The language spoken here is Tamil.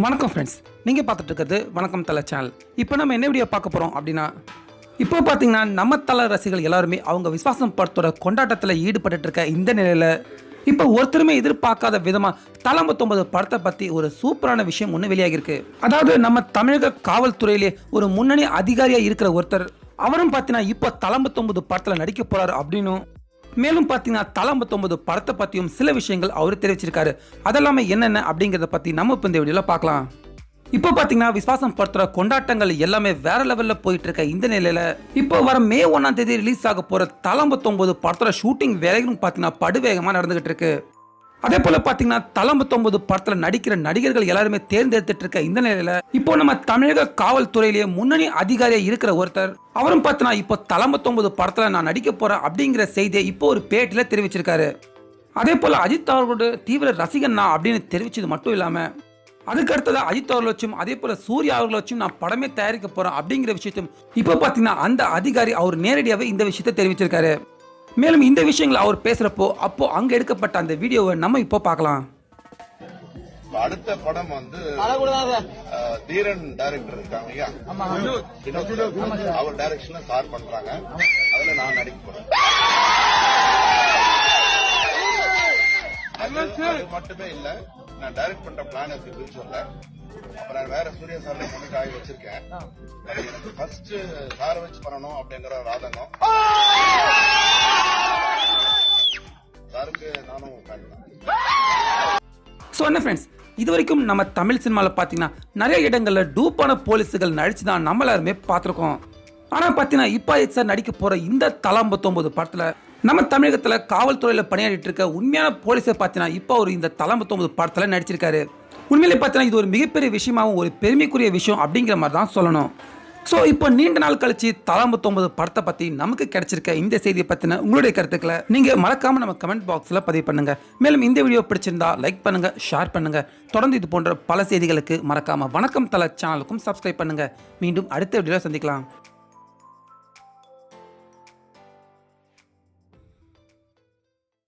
வணக்கம் ஃப்ரெண்ட்ஸ், நீங்கள் பார்த்துட்டு இருக்கிறது வணக்கம் தலை சேனல். இப்போ நம்ம என்ன வீடியோ பார்க்க போகிறோம் அப்படின்னா, இப்போ பார்த்தீங்கன்னா நம்ம தலை ரசிகர்கள் எல்லாருமே அவங்க விஸ்வாசம் படத்தோட கொண்டாட்டத்தில் ஈடுபட்டு இருக்க இந்த நிலையில் இப்போ ஒருத்தருமே எதிர்பார்க்காத விதமாக தலை 19 படத்தை பற்றி ஒரு சூப்பரான விஷயம் ஒன்று வெளியாகிருக்கு. அதாவது நம்ம தமிழக காவல்துறையிலே ஒரு முன்னணி அதிகாரியாக இருக்கிற ஒருத்தர் அவரும் பார்த்தீங்கன்னா இப்போ தலை 19 படத்தில் நடிக்க போகிறாரு அப்படின்னும், மேலும் பார்த்தீங்கன்னா தலை 19 படத்தை பற்றியும் சில விஷயங்கள் அவர் தெரிவிச்சிருக்காரு. அதெல்லாமே என்னென்ன அப்படிங்கிறத பற்றி நம்ம இப்போ இந்த வீடியோவில் பார்க்கலாம். இப்போ பார்த்தீங்கன்னா விஸ்வாசம் படத்தோட கொண்டாட்டங்கள் எல்லாமே வேற லெவலில் போயிட்டு இருக்க இந்த நிலையில் இப்போ வர மே 1ஆம் தேதி ரிலீஸ் ஆக போகிற தலை 19 படத்தோட ஷூட்டிங் வேலைகளும் பார்த்தீங்கன்னா படுவேகமாக நடந்துகிட்டு இருக்கு. அதே போல பார்த்தீங்கன்னா தலை 19 படத்தில் நடிக்கிற நடிகர்கள் எல்லாருமே தேர்ந்தெடுத்துட்டு இருக்க இந்த நிலையில இப்போ நம்ம தமிழக காவல்துறையிலேயே முன்னணி அதிகாரியாக இருக்கிற ஒருத்தர் அவரும் பார்த்தீங்கன்னா இப்போ தலை 19 படத்தில் நான் நடிக்க போறேன் அப்படிங்கிற செய்தியை இப்போ ஒரு பேட்டியில் தெரிவிச்சிருக்காரு. அதே போல அஜித் அவர்களோட தீவிர ரசிகன்னா அப்படின்னு தெரிவிச்சது மட்டும் இல்லாம அதுக்கு அடுத்தது அஜித் அவர்கள் வச்சும் அதே போல சூர்யா அவர்கள் வச்சும் நான் படமே தயாரிக்க போறேன் அப்படிங்கிற விஷயத்தையும் இப்போ பார்த்தீங்கன்னா அந்த அதிகாரி அவர் நேரடியாகவே இந்த விஷயத்தை தெரிவிச்சிருக்காரு. மேலும் இந்த விஷயங்களை அவர் பேசுறப்போ அப்போ அங்க எடுக்கப்பட்ட அந்த வீடியோவை நம்ம இப்போ பார்க்கலாம். அடுத்த படம் வந்து தீரன் டைரக்டர் இருக்காங்க, அவர் டைரக்ஷன்ல ஸ்டார்ட் பண்றாங்க. அதுல நான் நடிக்க போறேன். அது மட்டுமே இல்ல, நான் டைரக்ட் பண்ற பிளான் இருக்கு சொல்ல. அப்புறம் வேற சூர்யா சார் கமிட் ஆகி வச்சிருக்கேன். எனக்கு ஃபர்ஸ்ட் சாரை வச்சு பண்ணணும் அப்படிங்கிற ஒரு ஆதங்கம். சாருக்கு நானும் ஸோ என்ன ஃப்ரெண்ட்ஸ், இது வரைக்கும் நம்ம தமிழ் சினிமாவில் பார்த்தீங்கன்னா நிறைய இடங்களில் டூப்பான போலீஸுகள் நடிச்சு தான் நம்ம எல்லாருமே பார்த்துருக்கோம். ஆனால் பார்த்தீங்கன்னா இப்போ சார் நடிக்க போகிற இந்த தலை 19 படத்தில் நம்ம தமிழகத்தில் காவல்துறையில் பணியாற்றிட்டு இருக்க உண்மையான போலீஸை பார்த்தீங்கன்னா இப்போ அவர் இந்த தலை 19 படத்தில் நடிச்சிருக்காரு. உண்மையிலே பார்த்தீங்கன்னா இது ஒரு மிகப்பெரிய விஷயமாகவும் ஒரு பெருமைக்குரிய விஷயம் அப்படிங்கிற மாதிரி தான் சொல்லணும். ஸோ இப்போ நீண்ட நாள் கழிச்சு தலை 19 படத்தை பற்றி நமக்கு கிடைச்சிருக்க இந்த செய்தியை பற்றின உங்களுடைய கருத்துக்களை நீங்கள் மறக்காமல் நம்ம கமெண்ட் பாக்ஸில் பதிவு பண்ணுங்கள். மேலும் இந்த வீடியோ பிடிச்சிருந்தா லைக் பண்ணுங்கள், ஷேர் பண்ணுங்கள். தொடர்ந்து இது போன்ற பல செய்திகளுக்கு மறக்காமல் வணக்கம் தலை சேனலுக்கும் சப்ஸ்கிரைப் பண்ணுங்கள். மீண்டும் அடுத்த வீடியோவில் சந்திக்கலாம்.